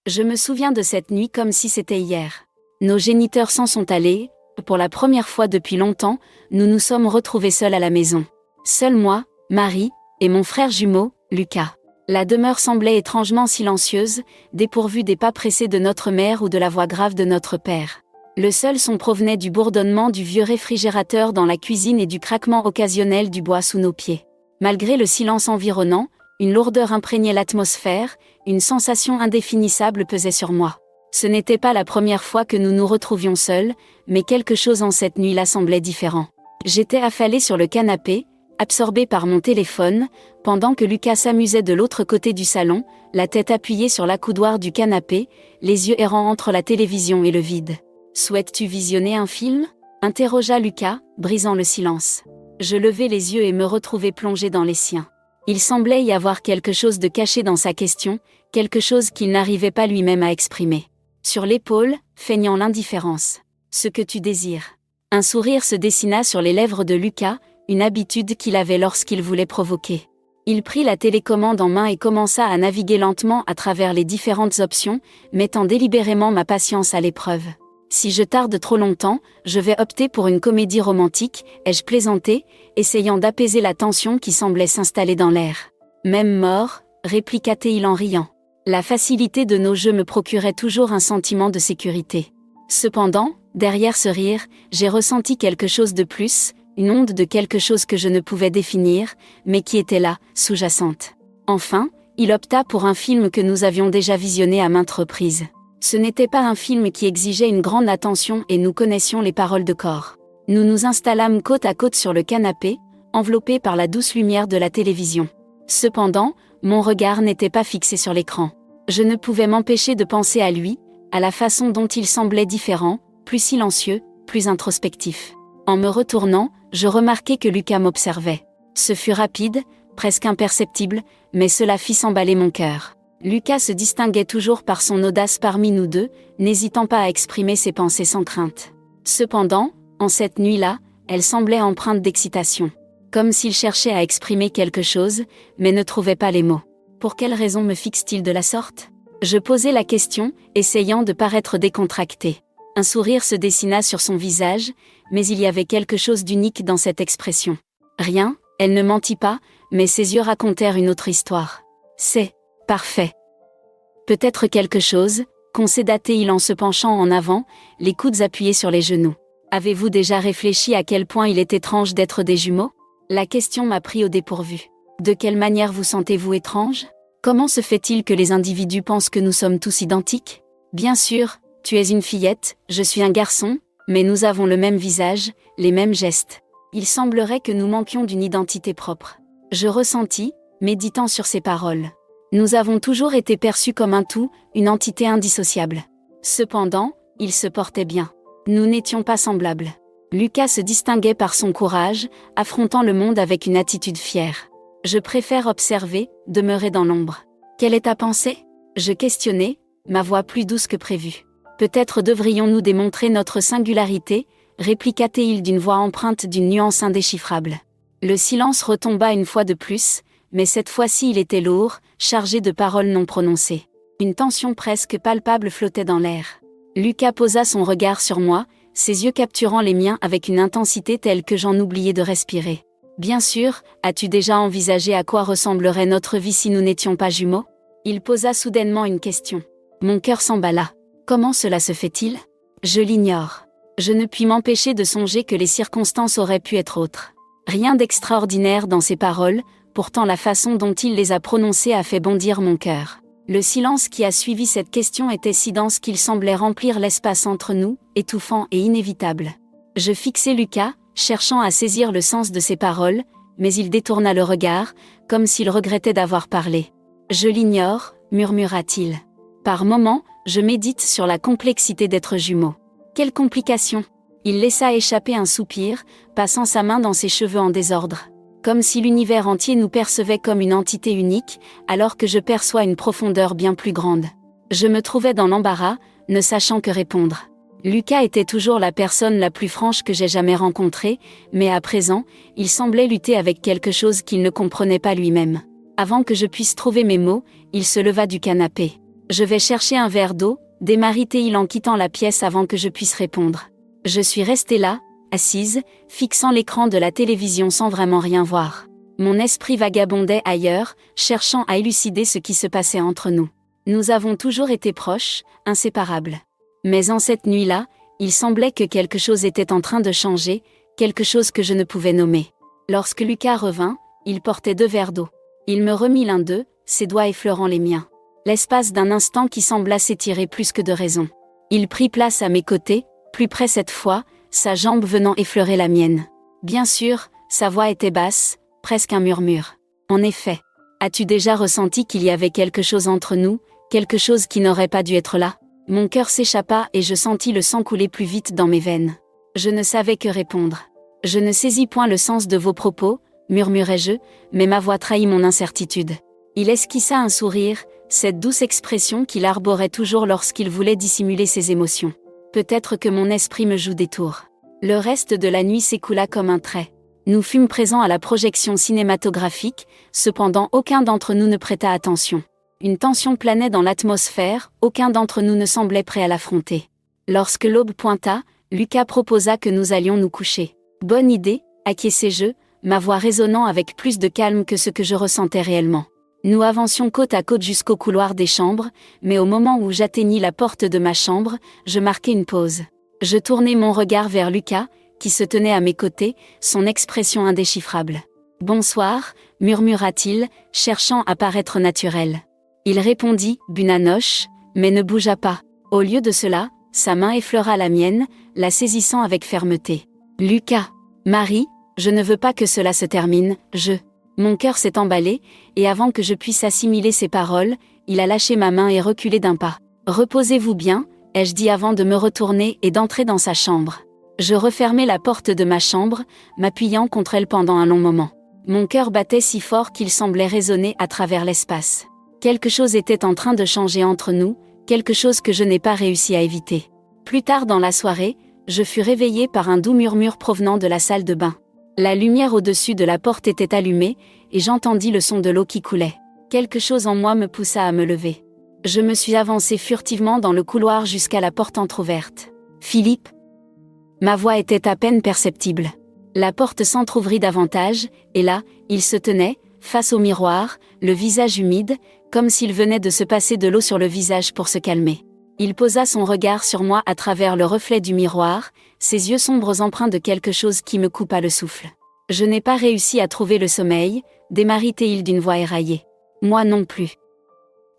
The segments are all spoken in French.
Je me souviens de cette nuit comme si c'était hier. Nos géniteurs s'en sont allés. Pour la première fois depuis longtemps, nous nous sommes retrouvés seuls à la maison. Seul moi, Marie, et mon frère jumeau, Lucas. La demeure semblait étrangement silencieuse, dépourvue des pas pressés de notre mère ou de la voix grave de notre père. Le seul son provenait du bourdonnement du vieux réfrigérateur dans la cuisine et du craquement occasionnel du bois sous nos pieds. Malgré le silence environnant, une lourdeur imprégnait l'atmosphère, une sensation indéfinissable pesait sur moi. Ce n'était pas la première fois que nous nous retrouvions seuls, mais quelque chose en cette nuit-là semblait différent. J'étais affalée sur le canapé, absorbée par mon téléphone, pendant que Lucas s'amusait de l'autre côté du salon, la tête appuyée sur l'accoudoir du canapé, les yeux errants entre la télévision et le vide. « Souhaites-tu visionner un film ?» interrogea Lucas, brisant le silence. Je levai les yeux et me retrouvai plongée dans les siens. Il semblait y avoir quelque chose de caché dans sa question, quelque chose qu'il n'arrivait pas lui-même à exprimer. Sur l'épaule, feignant l'indifférence. « Ce que tu désires. » Un sourire se dessina sur les lèvres de Lucas, une habitude qu'il avait lorsqu'il voulait provoquer. Il prit la télécommande en main et commença à naviguer lentement à travers les différentes options, mettant délibérément ma patience à l'épreuve. Si je tarde trop longtemps, je vais opter pour une comédie romantique, ai-je plaisanté, essayant d'apaiser la tension qui semblait s'installer dans l'air. Même mort, répliqua-t-il en riant. La facilité de nos jeux me procurait toujours un sentiment de sécurité. Cependant, derrière ce rire, j'ai ressenti quelque chose de plus, une onde de quelque chose que je ne pouvais définir, mais qui était là, sous-jacente. Enfin, il opta pour un film que nous avions déjà visionné à maintes reprises. Ce n'était pas un film qui exigeait une grande attention et nous connaissions les paroles de cor. Nous nous installâmes côte à côte sur le canapé, enveloppés par la douce lumière de la télévision. Cependant, mon regard n'était pas fixé sur l'écran. Je ne pouvais m'empêcher de penser à lui, à la façon dont il semblait différent, plus silencieux, plus introspectif. En me retournant, je remarquai que Lucas m'observait. Ce fut rapide, presque imperceptible, mais cela fit s'emballer mon cœur. Lucas se distinguait toujours par son audace parmi nous deux, n'hésitant pas à exprimer ses pensées sans crainte. Cependant, en cette nuit-là, elle semblait empreinte d'excitation. Comme s'il cherchait à exprimer quelque chose, mais ne trouvait pas les mots. Pour quelle raison me fixe-t-il de la sorte ? Je posai la question, essayant de paraître décontractée. Un sourire se dessina sur son visage, mais il y avait quelque chose d'unique dans cette expression. Rien, elle ne mentit pas, mais ses yeux racontèrent une autre histoire. C'est parfait. Peut-être quelque chose, concéda-t-il en se penchant en avant, les coudes appuyés sur les genoux. Avez-vous déjà réfléchi à quel point il est étrange d'être des jumeaux ? La question m'a pris au dépourvu. De quelle manière vous sentez-vous étrange ? Comment se fait-il que les individus pensent que nous sommes tous identiques ? Bien sûr, tu es une fillette, je suis un garçon, mais nous avons le même visage, les mêmes gestes. Il semblerait que nous manquions d'une identité propre. Je ressentis, méditant sur ces paroles. Nous avons toujours été perçus comme un tout, une entité indissociable. Cependant, ils se portaient bien. Nous n'étions pas semblables. Lucas se distinguait par son courage, affrontant le monde avec une attitude fière. Je préfère observer, demeurer dans l'ombre. Quelle est ta pensée ? Je questionnai, ma voix plus douce que prévu. Peut-être devrions-nous démontrer notre singularité, répliqua-t-il d'une voix empreinte d'une nuance indéchiffrable. Le silence retomba une fois de plus, mais cette fois-ci il était lourd, chargé de paroles non prononcées. Une tension presque palpable flottait dans l'air. Lucas posa son regard sur moi, ses yeux capturant les miens avec une intensité telle que j'en oubliais de respirer. Bien sûr, as-tu déjà envisagé à quoi ressemblerait notre vie si nous n'étions pas jumeaux ? Il posa soudainement une question. Mon cœur s'emballa. Comment cela se fait-il ? Je l'ignore. Je ne puis m'empêcher de songer que les circonstances auraient pu être autres. Rien d'extraordinaire dans ces paroles, pourtant la façon dont il les a prononcées a fait bondir mon cœur. Le silence qui a suivi cette question était si dense qu'il semblait remplir l'espace entre nous, étouffant et inévitable. Je fixai Lucas, cherchant à saisir le sens de ses paroles, mais il détourna le regard, comme s'il regrettait d'avoir parlé. « Je l'ignore », murmura-t-il. Par moments, je médite sur la complexité d'être jumeaux. Quelle complication ! Il laissa échapper un soupir, passant sa main dans ses cheveux en désordre. Comme si l'univers entier nous percevait comme une entité unique, alors que je perçois une profondeur bien plus grande. Je me trouvais dans l'embarras, ne sachant que répondre. Lucas était toujours la personne la plus franche que j'ai jamais rencontrée, mais à présent, il semblait lutter avec quelque chose qu'il ne comprenait pas lui-même. Avant que je puisse trouver mes mots, il se leva du canapé. Je vais chercher un verre d'eau, démarre-t-il en quittant la pièce avant que je puisse répondre. Je suis restée là, assise, fixant l'écran de la télévision sans vraiment rien voir. Mon esprit vagabondait ailleurs, cherchant à élucider ce qui se passait entre nous. Nous avons toujours été proches, inséparables. Mais en cette nuit-là, il semblait que quelque chose était en train de changer, quelque chose que je ne pouvais nommer. Lorsque Lucas revint, il portait 2 verres d'eau. Il me remit l'un d'eux, ses doigts effleurant les miens. L'espace d'un instant qui sembla s'étirer plus que de raison. Il prit place à mes côtés, plus près cette fois, sa jambe venant effleurer la mienne. Bien sûr, sa voix était basse, presque un murmure. En effet, as-tu déjà ressenti qu'il y avait quelque chose entre nous, quelque chose qui n'aurait pas dû être là? Mon cœur s'échappa et je sentis le sang couler plus vite dans mes veines. Je ne savais que répondre. Je ne saisis point le sens de vos propos, murmurai-je, mais ma voix trahit mon incertitude. Il esquissa un sourire, cette douce expression qu'il arborait toujours lorsqu'il voulait dissimuler ses émotions. Peut-être que mon esprit me joue des tours. Le reste de la nuit s'écoula comme un trait. Nous fûmes présents à la projection cinématographique, cependant aucun d'entre nous ne prêta attention. Une tension planait dans l'atmosphère, aucun d'entre nous ne semblait prêt à l'affronter. Lorsque l'aube pointa, Lucas proposa que nous allions nous coucher. Bonne idée, acquiesçai-je, ma voix résonnant avec plus de calme que ce que je ressentais réellement. Nous avancions côte à côte jusqu'au couloir des chambres, mais au moment où j'atteignis la porte de ma chambre, je marquai une pause. Je tournai mon regard vers Lucas, qui se tenait à mes côtés, son expression indéchiffrable. « Bonsoir », murmura-t-il, cherchant à paraître naturel. Il répondit « Bunanoche », mais ne bougea pas. Au lieu de cela, sa main effleura la mienne, la saisissant avec fermeté. « Lucas, Marie, je ne veux pas que cela se termine, Mon cœur s'est emballé, et avant que je puisse assimiler ses paroles, il a lâché ma main et reculé d'un pas. « Reposez-vous bien », ai-je dit avant de me retourner et d'entrer dans sa chambre. Je refermai la porte de ma chambre, m'appuyant contre elle pendant un long moment. Mon cœur battait si fort qu'il semblait résonner à travers l'espace. Quelque chose était en train de changer entre nous, quelque chose que je n'ai pas réussi à éviter. Plus tard dans la soirée, je fus réveillée par un doux murmure provenant de la salle de bain. La lumière au-dessus de la porte était allumée, et j'entendis le son de l'eau qui coulait. Quelque chose en moi me poussa à me lever. Je me suis avancée furtivement dans le couloir jusqu'à la porte entr'ouverte. « Philippe ?» Ma voix était à peine perceptible. La porte s'entr'ouvrit davantage, et là, il se tenait, face au miroir, le visage humide, comme s'il venait de se passer de l'eau sur le visage pour se calmer. Il posa son regard sur moi à travers le reflet du miroir, ses yeux sombres empreints de quelque chose qui me coupa le souffle. Je n'ai pas réussi à trouver le sommeil, démarra-t-il d'une voix éraillée. Moi non plus.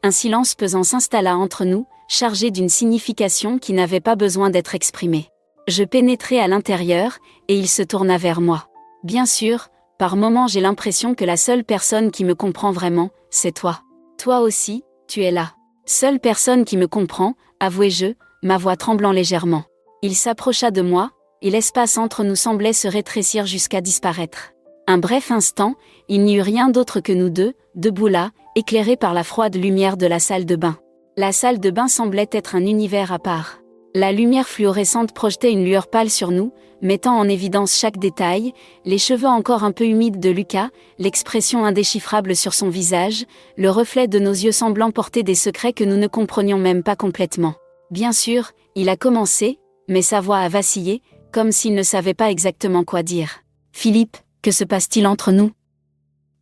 Un silence pesant s'installa entre nous, chargé d'une signification qui n'avait pas besoin d'être exprimée. Je pénétrai à l'intérieur, et il se tourna vers moi. Bien sûr, par moments j'ai l'impression que la seule personne qui me comprend vraiment, c'est toi. Toi aussi, tu es là. Seule personne qui me comprend, avouai-je, ma voix tremblant légèrement. Il s'approcha de moi, et l'espace entre nous semblait se rétrécir jusqu'à disparaître. Un bref instant, il n'y eut rien d'autre que nous deux, debout là, éclairés par la froide lumière de la salle de bain. La salle de bain semblait être un univers à part. La lumière fluorescente projetait une lueur pâle sur nous, mettant en évidence chaque détail, les cheveux encore un peu humides de Lucas, l'expression indéchiffrable sur son visage, le reflet de nos yeux semblant porter des secrets que nous ne comprenions même pas complètement. Bien sûr, il a commencé, mais sa voix a vacillé, comme s'il ne savait pas exactement quoi dire. « Philippe, que se passe-t-il entre nous ?»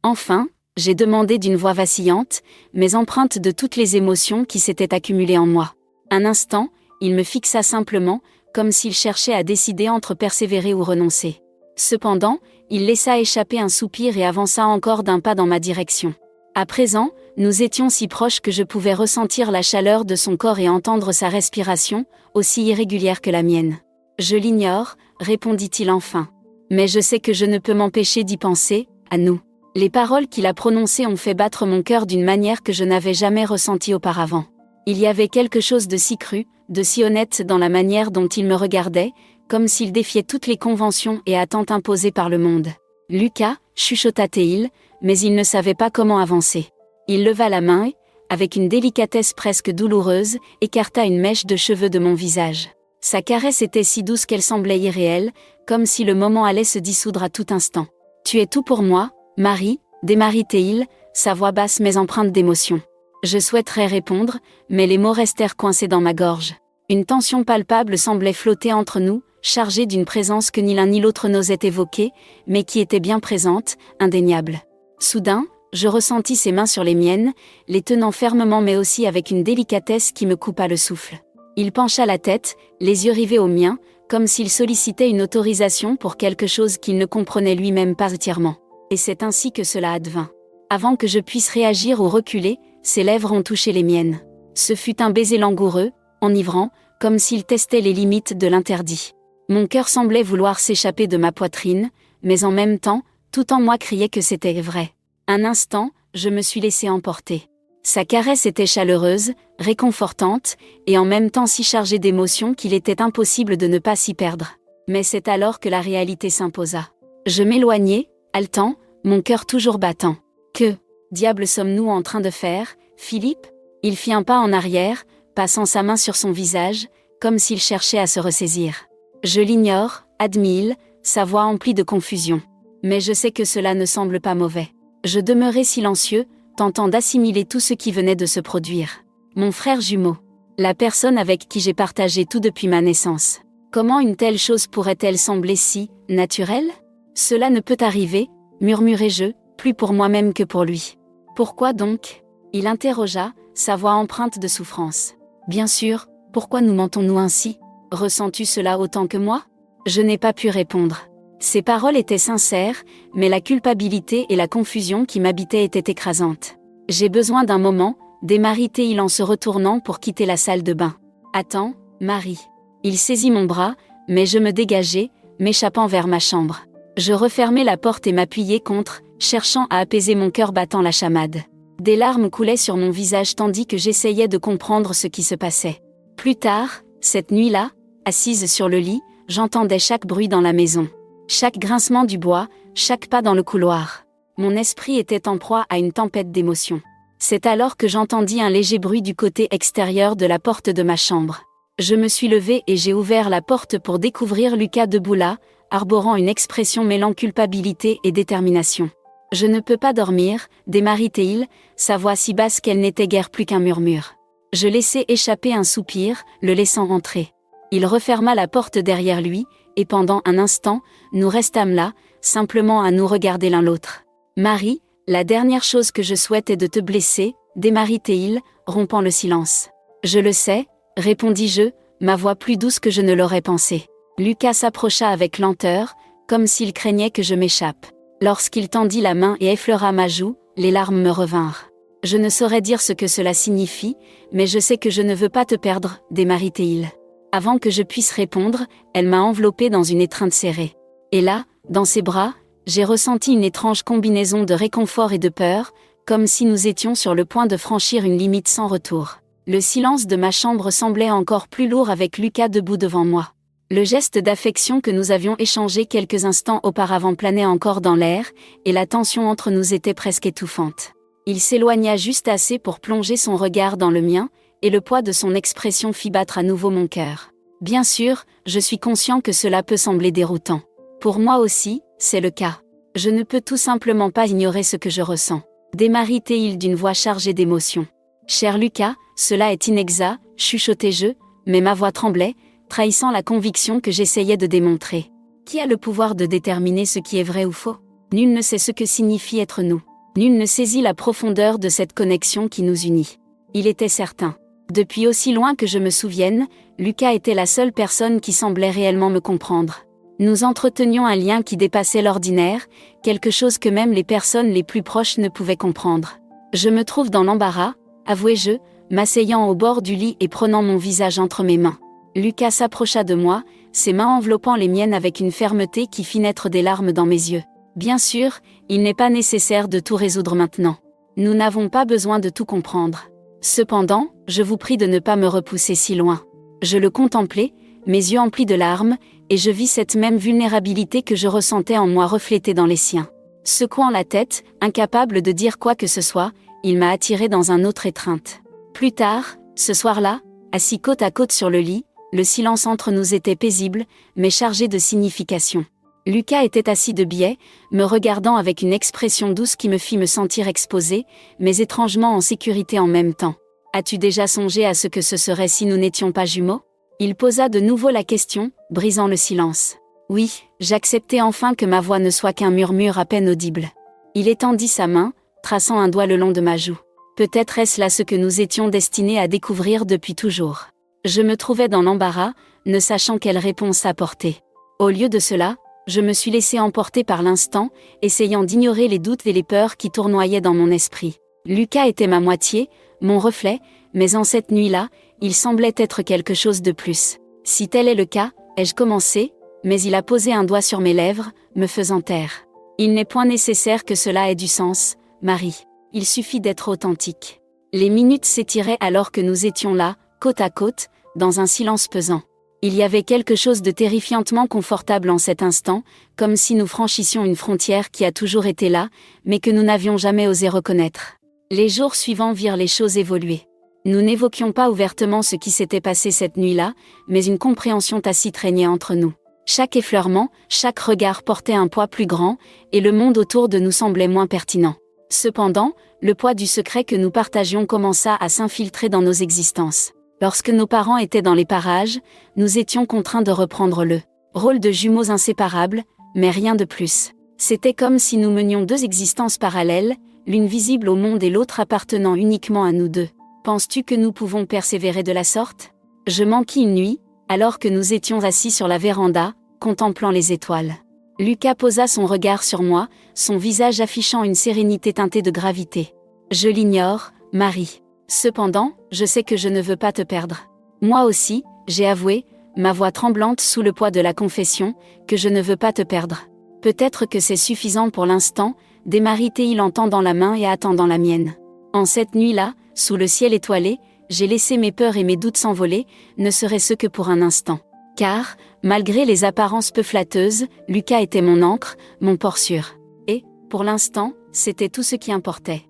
Enfin, j'ai demandé d'une voix vacillante, mais empreinte de toutes les émotions qui s'étaient accumulées en moi. Un instant, il me fixa simplement, comme s'il cherchait à décider entre persévérer ou renoncer. Cependant, il laissa échapper un soupir et avança encore d'un pas dans ma direction. À présent, nous étions si proches que je pouvais ressentir la chaleur de son corps et entendre sa respiration, aussi irrégulière que la mienne. « Je l'ignore », répondit-il enfin. « Mais je sais que je ne peux m'empêcher d'y penser, à nous. » Les paroles qu'il a prononcées ont fait battre mon cœur d'une manière que je n'avais jamais ressentie auparavant. Il y avait quelque chose de si cru, de si honnête dans la manière dont il me regardait, comme s'il défiait toutes les conventions et attentes imposées par le monde. « Lucas », chuchota-t-il, mais il ne savait pas comment avancer. Il leva la main et, avec une délicatesse presque douloureuse, écarta une mèche de cheveux de mon visage. Sa caresse était si douce qu'elle semblait irréelle, comme si le moment allait se dissoudre à tout instant. « Tu es tout pour moi, Marie », démarra-t-il, sa voix basse mais empreinte d'émotion. Je souhaiterais répondre, mais les mots restèrent coincés dans ma gorge. Une tension palpable semblait flotter entre nous, chargée d'une présence que ni l'un ni l'autre n'osait évoquer, mais qui était bien présente, indéniable. Soudain, je ressentis ses mains sur les miennes, les tenant fermement mais aussi avec une délicatesse qui me coupa le souffle. Il pencha la tête, les yeux rivés aux miens, comme s'il sollicitait une autorisation pour quelque chose qu'il ne comprenait lui-même pas entièrement. Et c'est ainsi que cela advint. Avant que je puisse réagir ou reculer, ses lèvres ont touché les miennes. Ce fut un baiser langoureux, enivrant, comme s'il testait les limites de l'interdit. Mon cœur semblait vouloir s'échapper de ma poitrine, mais en même temps, tout en moi criait que c'était vrai. Un instant, je me suis laissé emporter. Sa caresse était chaleureuse, réconfortante, et en même temps si chargée d'émotions qu'il était impossible de ne pas s'y perdre. Mais c'est alors que la réalité s'imposa. Je m'éloignai, haletant, mon cœur toujours battant. Que diable sommes-nous en train de faire, Philippe ? Il fit un pas en arrière, passant sa main sur son visage, comme s'il cherchait à se ressaisir. Je l'ignore, admit-il, sa voix emplie de confusion. Mais je sais que cela ne semble pas mauvais. Je demeurai silencieux, tentant d'assimiler tout ce qui venait de se produire. Mon frère jumeau. La personne avec qui j'ai partagé tout depuis ma naissance. Comment une telle chose pourrait-elle sembler si naturelle ? Cela ne peut arriver, murmurai-je, plus pour moi-même que pour lui. Pourquoi donc ? Il interrogea, sa voix empreinte de souffrance. Bien sûr, pourquoi nous mentons-nous ainsi ? Ressens-tu cela autant que moi ? Je n'ai pas pu répondre. Ces paroles étaient sincères, mais la culpabilité et la confusion qui m'habitaient étaient écrasantes. J'ai besoin d'un moment, démaritai-il en se retournant pour quitter la salle de bain. Attends, Marie. Il saisit mon bras, mais je me dégageai, m'échappant vers ma chambre. Je refermai la porte et m'appuyai contre, cherchant à apaiser mon cœur battant la chamade. Des larmes coulaient sur mon visage tandis que j'essayais de comprendre ce qui se passait. Plus tard, cette nuit-là, assise sur le lit, j'entendais chaque bruit dans la maison. Chaque grincement du bois, chaque pas dans le couloir. Mon esprit était en proie à une tempête d'émotions. C'est alors que j'entendis un léger bruit du côté extérieur de la porte de ma chambre. Je me suis levée et j'ai ouvert la porte pour découvrir Lucas debout là, arborant une expression mêlant culpabilité et détermination. « Je ne peux pas dormir », démaritai-il, sa voix si basse qu'elle n'était guère plus qu'un murmure. Je laissai échapper un soupir, le laissant rentrer. Il referma la porte derrière lui, et pendant un instant, nous restâmes là, simplement à nous regarder l'un l'autre. « Marie, la dernière chose que je souhaite est de te blesser », démaritai-il, rompant le silence. « Je le sais », répondis-je, ma voix plus douce que je ne l'aurais pensé. Lucas s'approcha avec lenteur, comme s'il craignait que je m'échappe. Lorsqu'il tendit la main et effleura ma joue, les larmes me revinrent. « Je ne saurais dire ce que cela signifie, mais je sais que je ne veux pas te perdre, démaritai-il. » Avant que je puisse répondre, elle m'a enveloppée dans une étreinte serrée. Et là, dans ses bras, j'ai ressenti une étrange combinaison de réconfort et de peur, comme si nous étions sur le point de franchir une limite sans retour. Le silence de ma chambre semblait encore plus lourd avec Lucas debout devant moi. Le geste d'affection que nous avions échangé quelques instants auparavant planait encore dans l'air, et la tension entre nous était presque étouffante. Il s'éloigna juste assez pour plonger son regard dans le mien, et le poids de son expression fit battre à nouveau mon cœur. Bien sûr, je suis conscient que cela peut sembler déroutant. Pour moi aussi, c'est le cas. Je ne peux tout simplement pas ignorer ce que je ressens. Démaritai-il d'une voix chargée d'émotion. Cher Lucas, cela est inexact, chuchotai-je, mais ma voix tremblait, trahissant la conviction que j'essayais de démontrer. Qui a le pouvoir de déterminer ce qui est vrai ou faux ? Nul ne sait ce que signifie être nous. Nul ne saisit la profondeur de cette connexion qui nous unit. Il était certain. Depuis aussi loin que je me souvienne, Lucas était la seule personne qui semblait réellement me comprendre. Nous entretenions un lien qui dépassait l'ordinaire, quelque chose que même les personnes les plus proches ne pouvaient comprendre. Je me trouve dans l'embarras, avouai-je, m'asseyant au bord du lit et prenant mon visage entre mes mains. Lucas s'approcha de moi, ses mains enveloppant les miennes avec une fermeté qui fit naître des larmes dans mes yeux. Bien sûr, il n'est pas nécessaire de tout résoudre maintenant. Nous n'avons pas besoin de tout comprendre. Cependant, je vous prie de ne pas me repousser si loin. Je le contemplais, mes yeux emplis de larmes, et je vis cette même vulnérabilité que je ressentais en moi reflétée dans les siens. Secouant la tête, incapable de dire quoi que ce soit, il m'a attiré dans un autre étreinte. Plus tard, ce soir-là, assis côte à côte sur le lit, le silence entre nous était paisible, mais chargé de signification. Lucas était assis de biais, me regardant avec une expression douce qui me fit me sentir exposée, mais étrangement en sécurité en même temps. « As-tu déjà songé à ce que ce serait si nous n'étions pas jumeaux ?» Il posa de nouveau la question, brisant le silence. Oui, j'acceptais enfin que ma voix ne soit qu'un murmure à peine audible. Il étendit sa main, traçant un doigt le long de ma joue. Peut-être est-ce là ce que nous étions destinés à découvrir depuis toujours. Je me trouvais dans l'embarras, ne sachant quelle réponse apporter. Au lieu de cela, je me suis laissé emporter par l'instant, essayant d'ignorer les doutes et les peurs qui tournoyaient dans mon esprit. Lucas était ma moitié, mon reflet, mais en cette nuit-là, il semblait être quelque chose de plus. Si tel est le cas, ai-je commencé, mais il a posé un doigt sur mes lèvres, me faisant taire. Il n'est point nécessaire que cela ait du sens, Marie. Il suffit d'être authentique. Les minutes s'étiraient alors que nous étions là, côte à côte, dans un silence pesant. Il y avait quelque chose de terrifiantement confortable en cet instant, comme si nous franchissions une frontière qui a toujours été là, mais que nous n'avions jamais osé reconnaître. Les jours suivants virent les choses évoluer. Nous n'évoquions pas ouvertement ce qui s'était passé cette nuit-là, mais une compréhension tacite régnait entre nous. Chaque effleurement, chaque regard portait un poids plus grand, et le monde autour de nous semblait moins pertinent. Cependant, le poids du secret que nous partagions commença à s'infiltrer dans nos existences. Lorsque nos parents étaient dans les parages, nous étions contraints de reprendre le rôle de jumeaux inséparables, mais rien de plus. C'était comme si nous menions deux existences parallèles, l'une visible au monde et l'autre appartenant uniquement à nous deux. Penses-tu que nous pouvons persévérer de la sorte ? Je m'enquis une nuit, alors que nous étions assis sur la véranda, contemplant les étoiles. Lucas posa son regard sur moi, son visage affichant une sérénité teintée de gravité. Je l'ignore, Marie. Cependant, je sais que je ne veux pas te perdre. Moi aussi, j'ai avoué, ma voix tremblante sous le poids de la confession, que je ne veux pas te perdre. Peut-être que c'est suffisant pour l'instant, démarrait-il en tendant la main et attendant la mienne. En cette nuit-là, sous le ciel étoilé, j'ai laissé mes peurs et mes doutes s'envoler, ne serait-ce que pour un instant. Car, malgré les apparences peu flatteuses, Lucas était mon ancre, mon port sûr. Et, pour l'instant, c'était tout ce qui importait.